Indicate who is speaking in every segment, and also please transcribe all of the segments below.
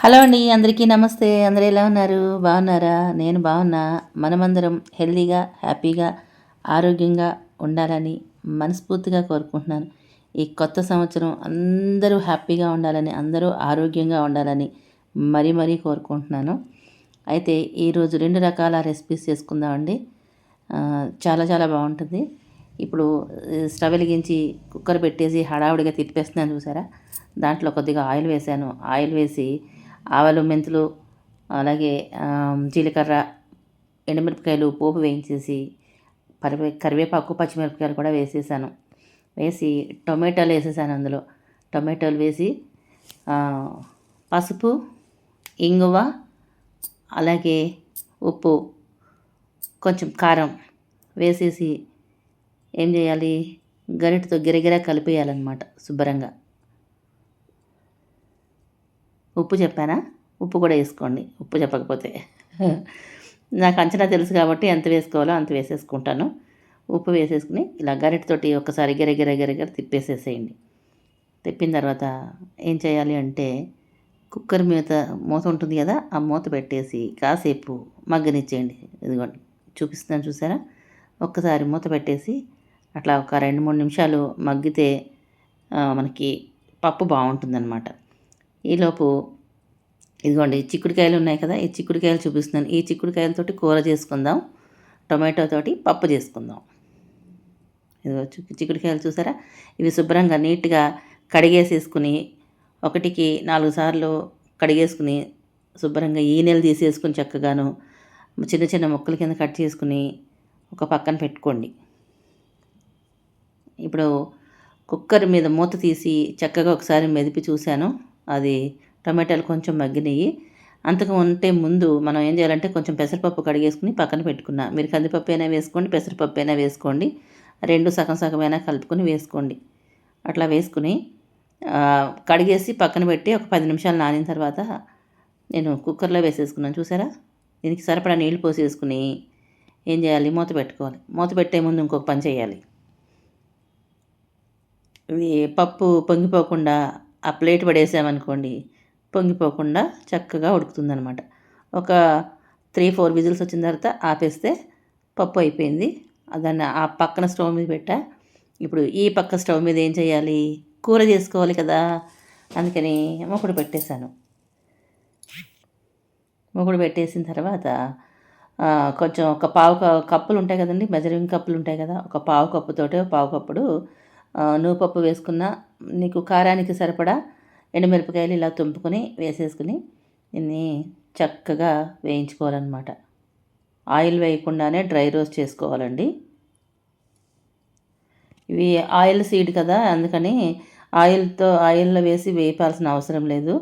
Speaker 1: Hello అండి, అందరికీ నమస్తే. అందరూ ఎలా ఉన్నారు? బాగున్నారా? నేను బాగున్నా. మనమందరం హెల్తీగా, హ్యాపీగా, ఆరోగ్యంగా ఉండాలని మనస్ఫూర్తిగా కోరుకుంటున్నాను. ఈ కొత్త సంవత్సరం అందరూ హ్యాపీగా ఉండాలని, అందరూ ఆరోగ్యంగా ఉండాలని మరీ మరీ కోరుకుంటున్నాను. అయితే ఈరోజు 2 రకాల రెసిపీస్ చేసుకుందామండి. చాలా చాలా బాగుంటుంది. ఇప్పుడు స్టవ్ వెలిగించి కుక్కర్ పెట్టేసి హడావుడిగా తిప్పేస్తున్నాను చూసారా? దాంట్లో కొద్దిగా ఆయిల్ వేశాను. ఆయిల్ వేసి ఆవాలు, మెంతులు, అలాగే జీలకర్ర, ఎండుమిరపకాయలు పోపు వేయించేసి కరివేపాకు, పచ్చిమిరపకాయలు కూడా వేసేసాను. వేసి టొమాటోలు వేసేసాను. అందులో టొమాటోలు వేసి పసుపు, ఇంగువ, అలాగే ఉప్పు, కొంచెం కారం వేసేసి ఏం చేయాలి, గరిటెతో గిరగిరా కలిపేయాలన్నమాట శుభ్రంగా. ఉప్పు చెప్పానా? ఉప్పు కూడా వేసుకోండి, ఉప్పు చెప్పకపోతే. నాకు అంచనా తెలుసు కాబట్టి ఎంత వేసుకోవాలో అంత వేసేసుకుంటాను. ఉప్పు వేసేసుకుని ఇలా గరిటెతోటి ఒకసారి గిరగిర గిరగిర తిప్పేసేసేయండి. తిప్పిన తర్వాత ఏం చేయాలి అంటే, కుక్కర్ మూత ఉంటుంది కదా, ఆ మూత పెట్టేసి కాసేపు మగ్గనిచ్చేయండి. ఇదిగోండి చూపిస్తున్నాను చూసారా? ఒక్కసారి మూత పెట్టేసి అట్లా ఒక 2-3 నిమిషాలు మగ్గితే మనకి పప్పు బాగుంటుందన్నమాట. ఈలోపు ఇదిగోండి చిక్కుడుకాయలు ఉన్నాయి కదా, ఈ చిక్కుడుకాయలు చూపిస్తున్నాను. ఈ చిక్కుడుకాయలతోటి కూర చేసుకుందాం, టొమాటోతోటి పప్పు చేసుకుందాం. ఇదిగో చిక్కుడుకాయలు చూసారా? ఇవి శుభ్రంగా నీట్గా కడిగేసేసుకుని 1కి 4 సార్లు కడిగేసుకుని శుభ్రంగా ఈనెలు తీసేసుకుని చక్కగాను చిన్న చిన్న ముక్కల కింద కట్ చేసుకుని ఒక పక్కన పెట్టుకోండి. ఇప్పుడు కుక్కర్ మీద మూత తీసి చక్కగా ఒకసారి మెదిపి చూశాను. అది టమాటాలు కొంచెం మగ్గినాయి. అంతకు ఉంటే ముందు మనం ఏం చేయాలంటే కొంచెం పెసరపప్పు కడిగేసుకుని పక్కన పెట్టుకున్నా. మీరు కందిపప్పు అయినా వేసుకోండి, పెసరపప్పు అయినా వేసుకోండి. 2 సగం సగమైనా కలుపుకొని వేసుకోండి. అట్లా వేసుకుని కడిగేసి పక్కన పెట్టి ఒక 10 నిమిషాలు నానిన తర్వాత నేను కుక్కర్లో వేసేసుకున్నాను చూసారా? దీనికి సరిపడా నీళ్లు పోసేసుకుని ఏం చేయాలి, మూత పెట్టుకోవాలి. మూత పెట్టే ముందు ఇంకొక పని చేయాలి. ఇది పప్పు పొంగిపోకుండా ఆ ప్లేట్ పడేసామనుకోండి, పొంగిపోకుండా చక్కగా ఉడుకుతుందనమాట. ఒక 3-4 విజిల్స్ వచ్చిన తర్వాత ఆపేస్తే పప్పు అయిపోయింది. దాన్ని ఆ పక్కన స్టవ్ మీద పెట్టా. ఇప్పుడు ఈ పక్క స్టవ్ మీద ఏం చేయాలి, కూర చేసుకోవాలి కదా, అందుకని మూకుడు పెట్టేశాను. మూకుడు పెట్టేసిన తర్వాత కొంచెం ఒక పావు కప్పులు ఉంటాయి కదండి, మెజరింగ్ కప్పులు ఉంటాయి కదా, ఒక పావు కప్పుతోటి పావు కప్పుడు నువ్వుపప్పు వేసుకున్న, నీకు కారానికి సరిపడా ఎండుమిరపకాయలు ఇలా తుంపుకొని వేసేసుకుని దీన్ని చక్కగా వేయించుకోవాలన్నమాట. ఆయిల్ వేయకుండానే డ్రై రోస్ట్ చేసుకోవాలండి. ఇవి ఆయిల్ సీడ్ కదా, అందుకని ఆయిల్లో వేసి వేపాల్సిన అవసరం లేదు.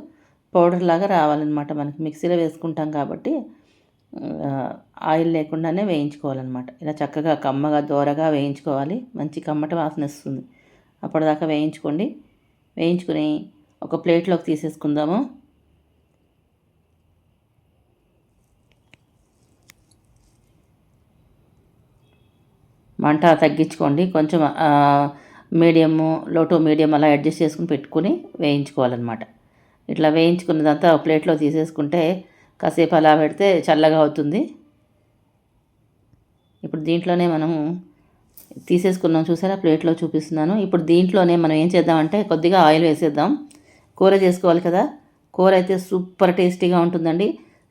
Speaker 1: పౌడర్ లాగా రావాలన్నమాట. మనకి మిక్సీలో వేసుకుంటాం కాబట్టి ఆయిల్ లేకుండానే వేయించుకోవాలన్నమాట. ఇలా చక్కగా కమ్మగా దోరగా వేయించుకోవాలి. మంచి కమ్మట వాసన వస్తుంది. అప్పటిదాకా వేయించుకోండి. వేయించుకుని ఒక ప్లేట్లోకి తీసేసుకుందాము. మంట తగ్గించుకోండి. కొంచెం లో టు మీడియం అలా అడ్జస్ట్ చేసుకుని పెట్టుకుని వేయించుకోవాలన్నమాట. ఇట్లా వేయించుకున్నదంతా ఒక ప్లేట్లో తీసేసుకుంటే కాసేపు అలా పెడితే చల్లగా అవుతుంది. ఇప్పుడు దీంట్లోనే మనం తీసేసుకున్నాం చూసారా, ప్లేట్లో చూపిస్తున్నాను. ఇప్పుడు దీంట్లోనే మనం ఏం చేద్దామంటే కొద్దిగా ఆయిల్ వేసేద్దాం. కూర చేసుకోవాలి కదా, కూర అయితే సూపర్ టేస్టీగా ఉంటుందండి.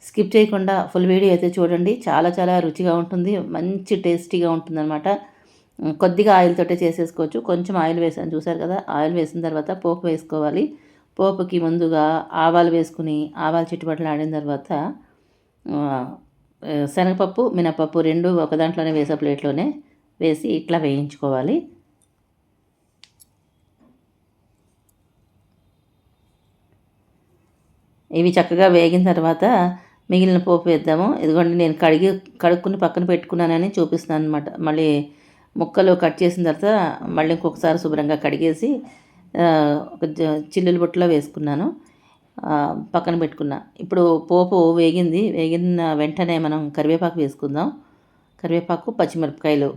Speaker 1: స్కిప్ చేయకుండా ఫుల్ వీడియో అయితే చూడండి. చాలా చాలా రుచిగా ఉంటుంది, మంచి టేస్టీగా ఉంటుందన్నమాట. కొద్దిగా ఆయిల్ తోటే చేసేసుకోవచ్చు. కొంచెం ఆయిల్ వేసాను చూసారు కదా. ఆయిల్ వేసిన తర్వాత పోపు వేసుకోవాలి. పోపుకి ముందుగా ఆవాలు వేసుకుని ఆవాలు చిట్టుబట్టలు ఆడిన తర్వాత శనగపప్పు, మినపప్పు 2 ఒక దాంట్లోనే వేసే ప్లేట్లోనే వేసి ఇట్లా వేయించుకోవాలి. ఇవి చక్కగా వేగిన తర్వాత మిగిలిన పోపు వేద్దాము. ఇదిగోండి నేను కడుక్కుని పక్కన పెట్టుకున్నానని చూపిస్తున్నాను అనమాట. మళ్ళీ ముక్కలు కట్ చేసిన తర్వాత మళ్ళీ ఇంకొకసారి శుభ్రంగా కడిగేసి ఒక చిల్లుల బుట్టలో వేసుకున్నాను, పక్కన పెట్టుకున్నా. ఇప్పుడు పోపు వేగిన వెంటనే మనం కరివేపాకు వేసుకుందాం. కరివేపాకు, పచ్చిమిరపకాయలు,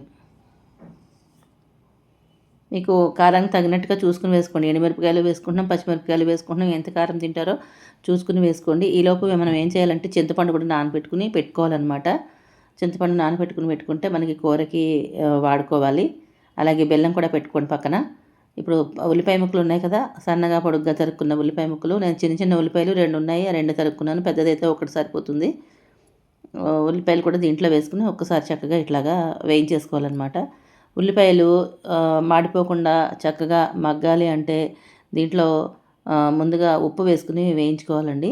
Speaker 1: మీకు కారానికి తగినట్టుగా చూసుకుని వేసుకోండి. ఎండుమిరపకాయలు వేసుకుంటున్నాం, పచ్చిమిరపకాయలు వేసుకుంటున్నాం. ఎంత కారం తింటారో చూసుకుని వేసుకోండి. ఈలోపు మనం ఏం చేయాలంటే చింతపండు కూడా నానబెట్టుకుని పెట్టుకోవాలన్నమాట. చింతపండు నానబెట్టుకుని పెట్టుకుంటే మనకి కూరకి వాడుకోవాలి. అలాగే బెల్లం కూడా పెట్టుకోండి పక్కన. ఇప్పుడు ఉల్లిపాయ ముక్కలు ఉన్నాయి కదా, సన్నగా పొడుగ్గా తరుక్కున్న ఉల్లిపాయ ముక్కలు. నేను చిన్న చిన్న ఉల్లిపాయలు 2 ఉన్నాయి, ఆ 2 తరుక్కున్నాను. పెద్దదైతే ఒకటి సరిపోతుంది. ఉల్లిపాయలు కూడా దీంట్లో వేసుకుని ఒక్కసారి చక్కగా ఇట్లాగా వేయించేసుకోవాలన్నమాట. ఉల్లిపాయలు మాడిపోకుండా చక్కగా మగ్గాలి అంటే దీంట్లో ముందుగా ఉప్పు వేసుకుని వేయించుకోవాలండి.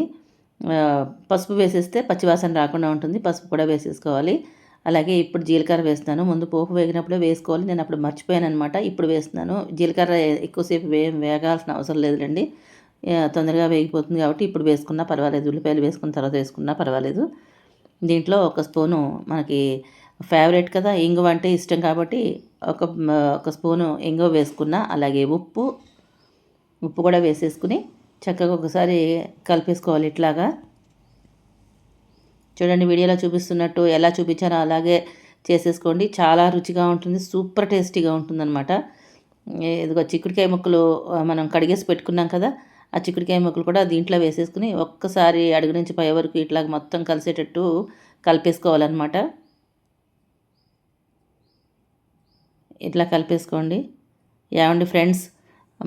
Speaker 1: పసుపు వేసేస్తే పచ్చివాసన రాకుండా ఉంటుంది. పసుపు కూడా వేసేసుకోవాలి. అలాగే ఇప్పుడు జీలకర్ర వేస్తున్నాను. ముందు పోపు వేగినప్పుడే వేసుకోవాలి. నేను అప్పుడు మర్చిపోయాను అనమాట. ఇప్పుడు వేస్తున్నాను. జీలకర్ర ఎక్కువసేపు వేగాల్సిన అవసరం లేదులేండి. తొందరగా వేగిపోతుంది కాబట్టి ఇప్పుడు వేసుకున్నా పర్వాలేదు. ఉల్లిపాయలు వేసుకున్న తర్వాత వేసుకున్నా పర్వాలేదు. దీంట్లో ఒక స్పూను మనకి ఫేవరెట్ కదా, ఇంగువ అంటే ఇష్టం కాబట్టి ఒక స్పూను ఇంగువ వేసుకున్నా. అలాగే ఉప్పు కూడా వేసేసుకుని చక్కగా ఒకసారి కలిపేసుకోవాలి. ఇట్లాగా చూడండి, వీడియోలో చూపిస్తున్నట్టు ఎలా చూపించానో అలాగే చేసేసుకోండి. చాలా రుచిగా ఉంటుంది, సూపర్ టేస్టీగా ఉంటుందన్నమాట. ఇదిగో చిక్కుడుకాయ ముక్కలు మనం కడిగేసి పెట్టుకున్నాం కదా, ఆ చిక్కుడుకాయ ముక్కలు కూడా దీంట్లో వేసేసుకుని ఒక్కసారి అడుగు నుంచి పై వరకు ఇట్లాగ మొత్తం కలిసేటట్టు కలిపేసుకోవాలన్నమాట. ఇట్లా కలిపేసుకోండి. ఏమండి ఫ్రెండ్స్,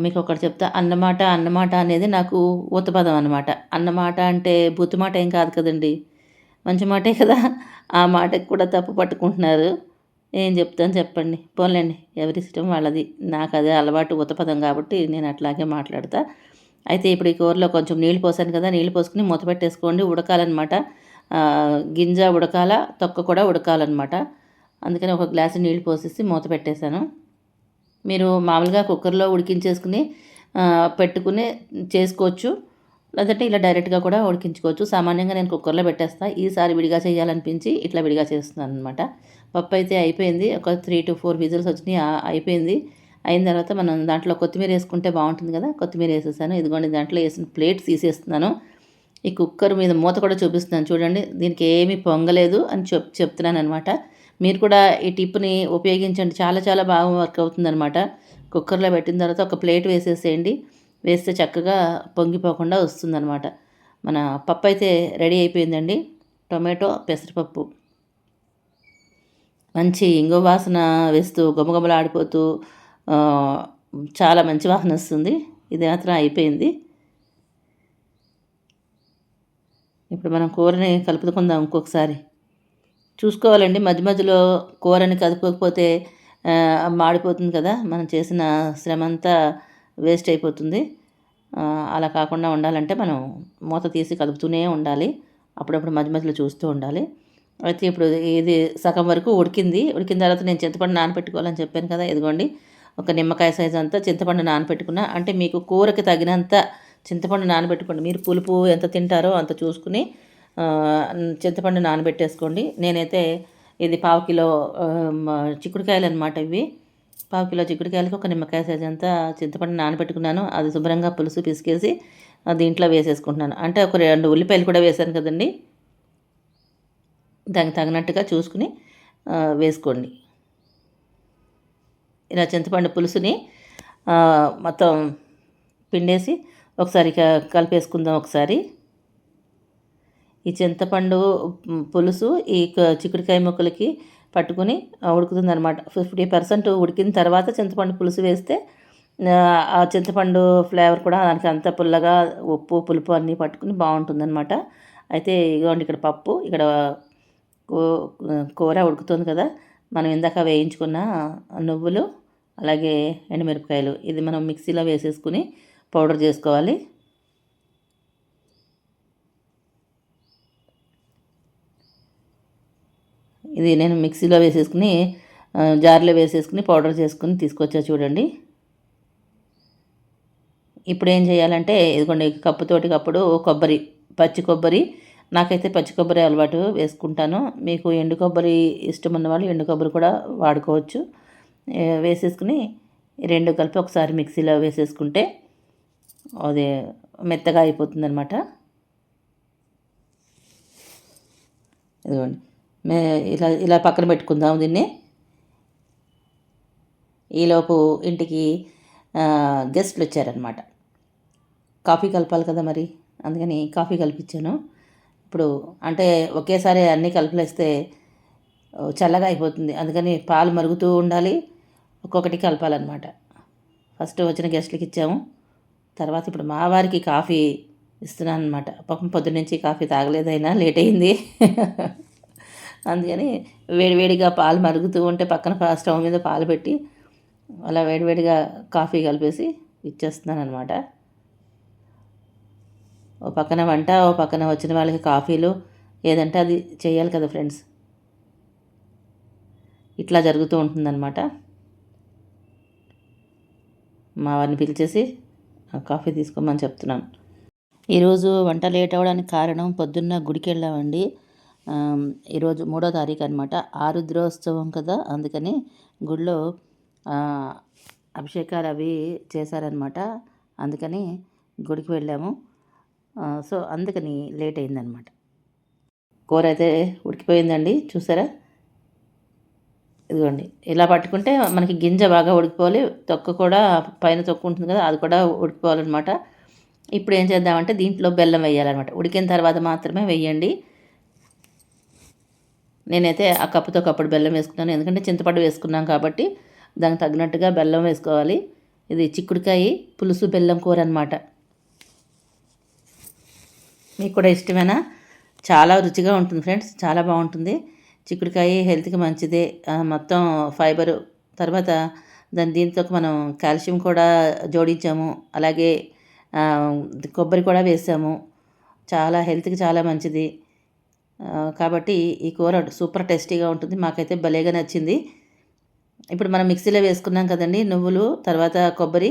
Speaker 1: మీకు ఒకటి చెప్తా. అన్నమాట అనేది నాకు ఊతపదం అనమాట. అన్నమాట అంటే బూతుమాట ఏం కాదు కదండి, మంచి మాటే కదా. ఆ మాటకి కూడా తప్పు పట్టుకుంటున్నారు. ఏం చెప్తాను చెప్పండి. పోన్లేండి, ఎవరి ఇష్టం వాళ్ళది. నాకు అదే అలవాటు ఊతపదం కాబట్టి నేను అట్లాగే మాట్లాడతా. అయితే ఇప్పుడు ఈ కూరలో కొంచెం నీళ్ళు పోసాను కదా, నీళ్ళు పోసుకుని మూత పెట్టేసుకోండి. ఉడకాలన్నమాట. గింజ ఉడకాల, తొక్క కూడా ఉడకాలన్నమాట. అందుకని ఒక గ్లాసు నీళ్ళు పోసేసి మూత పెట్టేశాను. మీరు మామూలుగా కుక్కర్లో ఉడికించేసుకుని పెట్టుకుని చేసుకోవచ్చు. లేదంటే ఇలా డైరెక్ట్గా కూడా ఉడికించుకోవచ్చు. సామాన్యంగా నేను కుక్కర్లో పెట్టేస్తాను. ఈసారి విడిగా చేయాలనిపించి ఇట్లా విడిగా చేస్తున్నాను అనమాట. పప్పు అయితే అయిపోయింది. ఒక 3 to 4 విజిల్స్ వచ్చినాయి. అయిపోయింది. అయిన తర్వాత మనం దాంట్లో కొత్తిమీర వేసుకుంటే బాగుంటుంది కదా, కొత్తిమీర వేసేసాను. ఇదిగోండి, దాంట్లో వేసిన ప్లేట్ తీసేస్తున్నాను. ఈ కుక్కర్ మీద మూత కూడా చూపిస్తున్నాను చూడండి. దీనికి ఏమీ పొంగలేదు అని చెప్తున్నాను అనమాట. మీరు కూడా ఈ టిప్ని ఉపయోగించండి. చాలా చాలా బాగా వర్క్ అవుతుందన్నమాట. కుక్కర్లో పెట్టిన తర్వాత ఒక ప్లేట్ వేసేసేయండి. వేస్తే చక్కగా పొంగిపోకుండా వస్తుందన్నమాట. మన పప్పు అయితే రెడీ అయిపోయిందండి. టొమాటో పెసరపప్పు మంచి ఇంగువ వాసన వేస్తూ గుమగుమలాడిపోతూ చాలా మంచి వాసన వస్తుంది. ఇది మాత్రం అయిపోయింది. ఇప్పుడు మనం కూరని కలుపుకుందాం. ఇంకొకసారి చూసుకోవాలండి, మధ్య మధ్యలో కూరని కదుపుకోకపోతే మాడిపోతుంది కదా, మనం చేసిన శ్రమ అంతా వేస్ట్ అయిపోతుంది. అలా కాకుండా ఉండాలంటే మనం మూత తీసి కలుపుతూనే ఉండాలి. అప్పుడప్పుడు మధ్య మధ్యలో చూస్తూ ఉండాలి. అయితే ఇప్పుడు ఇది సగం వరకు ఉడికిన తర్వాత నేను చింతపండు నానబెట్టుకోవాలని చెప్పాను కదా, ఇదిగోండి ఒక నిమ్మకాయ సైజు అంతా చింతపండు నానబెట్టుకున్నా. అంటే మీకు కూరకి తగినంత చింతపండు నానబెట్టుకోండి. మీరు పులుపు ఎంత తింటారో అంత చూసుకుని చింతపండు నానబెట్టేసుకోండి. నేనైతే ఇది 1/2 కిలో చిక్కుడుకాయలు అనమాట. ఇవి 1/2 కిలో చిక్కుడుకాయలకి ఒక నిమ్మకాయ సైజ్ అంతా చింతపండు నానబెట్టుకున్నాను. అది శుభ్రంగా పులుసు పిసికేసి దీంట్లో వేసేసుకుంటున్నాను. అంటే ఒక 2 ఉల్లిపాయలు కూడా వేశాను కదండి, దానికి తగినట్టుగా చూసుకుని వేసుకోండి. ఇలా చింతపండు పులుసుని మొత్తం పిండేసి ఒకసారి కలిపేసుకుందాం. ఒకసారి ఈ చింతపండు పులుసు ఈ చిక్కుడుకాయ ముక్కలకి పట్టుకుని ఉడుకుతుంది అనమాట. 50% ఉడికిన తర్వాత చింతపండు పులుసు వేస్తే ఆ చింతపండు ఫ్లేవర్ కూడా దానికి అంత పుల్లగా ఉప్పు పులుపు అన్నీ పట్టుకుని బాగుంటుందన్నమాట. అయితే ఇదిగోండి, ఇక్కడ పప్పు, ఇక్కడ కూర ఉడుకుతుంది కదా, మనం ఇందాక వేయించుకున్న నువ్వులు అలాగే ఎండుమిరపకాయలు ఇది మనం మిక్సీలో వేసేసుకుని పౌడర్ చేసుకోవాలి. ఇది నేను మిక్సీలో వేసేసుకుని జార్లో వేసేసుకుని పౌడర్ చేసుకుని తీసుకొచ్చా చూడండి. ఇప్పుడు ఏం చేయాలంటే ఇదిగోండి, కప్పుడు పచ్చి కొబ్బరి, నాకైతే పచ్చి కొబ్బరి అలవాటు వేసుకుంటాను. మీకు ఎండు కొబ్బరి ఇష్టం ఉన్న వాళ్ళు ఎండు కొబ్బరి కూడా వాడుకోవచ్చు. వేసేసుకుని 2 కలిపి ఒకసారి మిక్సీలో వేసేసుకుంటే అది మెత్తగా అయిపోతుందన్నమాట. ఇదిగోండి, ఇలా ఇలా పక్కన పెట్టుకుందాం దీన్ని. ఈలోపు ఇంటికి గెస్ట్లు వచ్చారనమాట. కాఫీ కలపాలి కదా మరి, అందుకని కాఫీ కలిపించాను. ఇప్పుడు అంటే ఒకేసారి అన్నీ కలిపలేస్తే చల్లగా అయిపోతుంది, అందుకని పాలు మరుగుతూ ఉండాలి, ఒక్కొక్కటి కలపాలన్నమాట. ఫస్ట్ వచ్చిన గెస్ట్లకి ఇచ్చాము, తర్వాత ఇప్పుడు మా వారికి కాఫీ ఇస్తున్నాను అనమాట. పాపం పొద్దున్నుంచి కాఫీ తాగలేదైనా లేట్ అయింది. అందుకని వేడివేడిగా పాలు మరుగుతూ ఉంటే పక్కన స్టవ్ మీద పాలు పెట్టి అలా వేడివేడిగా కాఫీ కలిపేసి ఇచ్చేస్తున్నాను అనమాట. ఓ పక్కన వంట, ఓ పక్కన వచ్చిన వాళ్ళకి కాఫీలు, ఏదంటే అది చేయాలి కదా ఫ్రెండ్స్. ఇట్లా జరుగుతూ ఉంటుందన్నమాట. మా వారిని పిలిచేసి కాఫీ తీసుకోమని చెప్తున్నాను. ఈరోజు వంట లేట్ అవ్వడానికి కారణం పొద్దున్న గుడికి వెళ్ళామండి. ఈరోజు 3వ తారీఖు అనమాట, ఆరుద్రోత్సవం కదా, అందుకని గుడిలో అభిషేకాలు అవి చేశారనమాట. అందుకని గుడికి వెళ్ళాము. సో అందుకని లేట్ అయిందనమాట. కూర అయితే ఉడికిపోయిందండి, చూసారా? ఇదిగోండి, ఇలా పట్టుకుంటే మనకి గింజ బాగా ఉడికిపోవాలి, తొక్క కూడా పైన తొక్కు ఉంటుంది కదా, అది కూడా ఉడికిపోవాలన్నమాట. ఇప్పుడు ఏం చేద్దామంటే దీంట్లో బెల్లం వేయాలన్నమాట. ఉడికిన తర్వాత మాత్రమే వేయండి. నేనైతే ఆ కప్పుతో కప్పుడు బెల్లం వేసుకున్నాను, ఎందుకంటే చింతపండు వేసుకున్నాం కాబట్టి దానికి తగినట్టుగా బెల్లం వేసుకోవాలి. ఇది చిక్కుడుకాయ పులుసు బెల్లం కూర అనమాట. మీకు కూడా ఇష్టమేనా? చాలా రుచిగా ఉంటుంది ఫ్రెండ్స్, చాలా బాగుంటుంది. చిక్కుడుకాయ హెల్త్కి మంచిదే, మొత్తం ఫైబరు. తర్వాత దీంతో మనం కాల్షియం కూడా జోడించాము, అలాగే కొబ్బరి కూడా వేసాము. చాలా హెల్త్కి చాలా మంచిది. కాబట్టి ఈ కూర సూపర్ టేస్టీగా ఉంటుంది, మాకైతే భలేగా నచ్చింది. ఇప్పుడు మనం మిక్సీలో వేసుకున్నాం కదండి నువ్వులు, తర్వాత కొబ్బరి,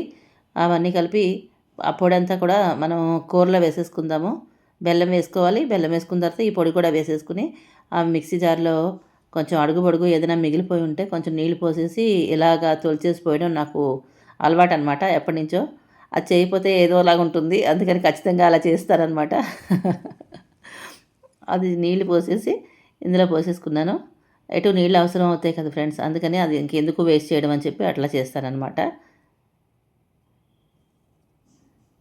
Speaker 1: అవన్నీ కలిపి ఆ పొడి అంతా కూడా మనం కూరలో వేసేసుకుందాము. బెల్లం వేసుకోవాలి, బెల్లం వేసుకున్న తర్వాత ఈ పొడి కూడా వేసేసుకుని ఆ మిక్సీ జార్లో కొంచెం అడుగు పొడుగు ఏదైనా మిగిలిపోయి ఉంటే కొంచెం నీళ్ళు పోసేసి ఇలాగా తొలిచేసి పోయడం నాకు అలవాటు అనమాట, ఎప్పటి నుంచో. అది చేయకపోతే ఏదోలాగా ఉంటుంది, అందుకని ఖచ్చితంగా అలా చేస్తారనమాట. అది నీళ్ళు పోసేసి ఇందులో పోసేసుకున్నాను. ఎటు నీళ్ళు అవసరం అవుతాయి కదా ఫ్రెండ్స్, అందుకని అది ఇంకెందుకు వేస్ట్ చేయడం అని చెప్పి అట్లా చేస్తానన్నమాట.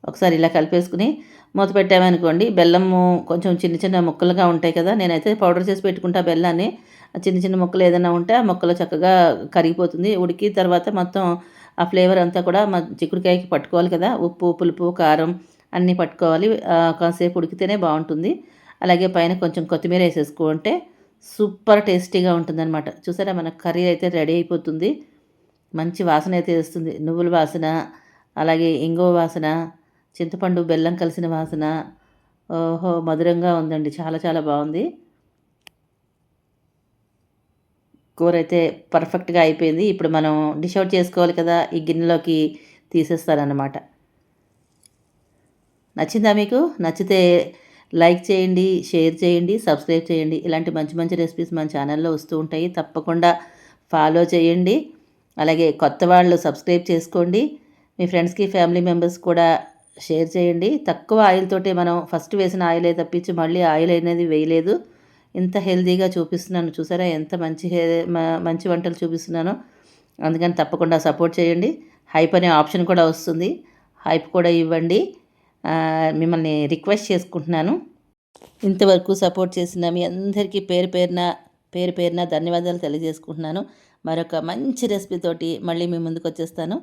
Speaker 1: ఒకసారి ఇలా కలిపేసుకుని మూత పెట్టామనుకోండి, బెల్లము కొంచెం చిన్న చిన్న ముక్కలుగా ఉంటాయి కదా, నేనైతే పౌడర్ చేసి పెట్టుకుంటా బెల్లాన్ని. చిన్న చిన్న ముక్కలు ఏదైనా ఉంటే ఆ ముక్కలు చక్కగా కరిగిపోతుంది. ఉడికి తర్వాత మొత్తం ఆ ఫ్లేవర్ అంతా కూడా చిక్కుడుకాయకి పట్టుకోవాలి కదా, ఉప్పు పులుపు కారం అన్నీ పట్టుకోవాలి. కాసేపు ఉడికితేనే బాగుంటుంది. అలాగే పైన కొంచెం కొత్తిమీర వేసేసుకుంటే సూపర్ టేస్టీగా ఉంటుందన్నమాట. చూసారా, మన కర్రీ అయితే రెడీ అయిపోతుంది. మంచి వాసన అయితే వేస్తుంది, నువ్వుల వాసన, అలాగే ఇంగువ వాసన, చింతపండు బెల్లం కలిసిన వాసన. ఓహో, మధురంగా ఉందండి, చాలా చాలా బాగుంది. కూర అయితే పర్ఫెక్ట్గా అయిపోయింది. ఇప్పుడు మనం డిష్ అవుట్ చేసుకోవాలి కదా, ఈ గిన్నెలోకి తీసేస్తారన్నమాట. నచ్చిందా మీకు? నచ్చితే లైక్ చేయండి, షేర్ చేయండి, సబ్స్క్రైబ్ చేయండి. ఇలాంటి మంచి మంచి రెసిపీస్ మన ఛానల్లో వస్తూ ఉంటాయి, తప్పకుండా ఫాలో చేయండి. అలాగే కొత్త వాళ్ళు సబ్స్క్రైబ్ చేసుకోండి. మీ ఫ్రెండ్స్కి ఫ్యామిలీ మెంబర్స్ కూడా షేర్ చేయండి. తక్కువ ఆయిల్ తోటే మనం ఫస్ట్ వేసిన ఆయిలే తప్పించి మళ్ళీ ఆయిల్ అనేది వేయలేదు. ఇంత హెల్తీగా చూపిస్తున్నాను, చూసారా ఎంత మంచి వంటలు చూపిస్తున్నానో. అందుకని తప్పకుండా సపోర్ట్ చేయండి. హైప్ అనే ఆప్షన్ కూడా వస్తుంది, హైప్ కూడా ఇవ్వండి, మిమ్మల్ని రిక్వెస్ట్ చేసుకుంటున్నాను. ఇంతవరకు సపోర్ట్ చేసిన మీ అందరికీ పేరు పేరున ధన్యవాదాలు తెలియజేసుకుంటున్నాను. మరొక మంచి రెసిపీతోటి మళ్ళీ మీ ముందుకు వచ్చేస్తాను.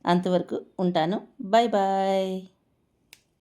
Speaker 1: అంతవరకు ఉంటాను. Bye bye.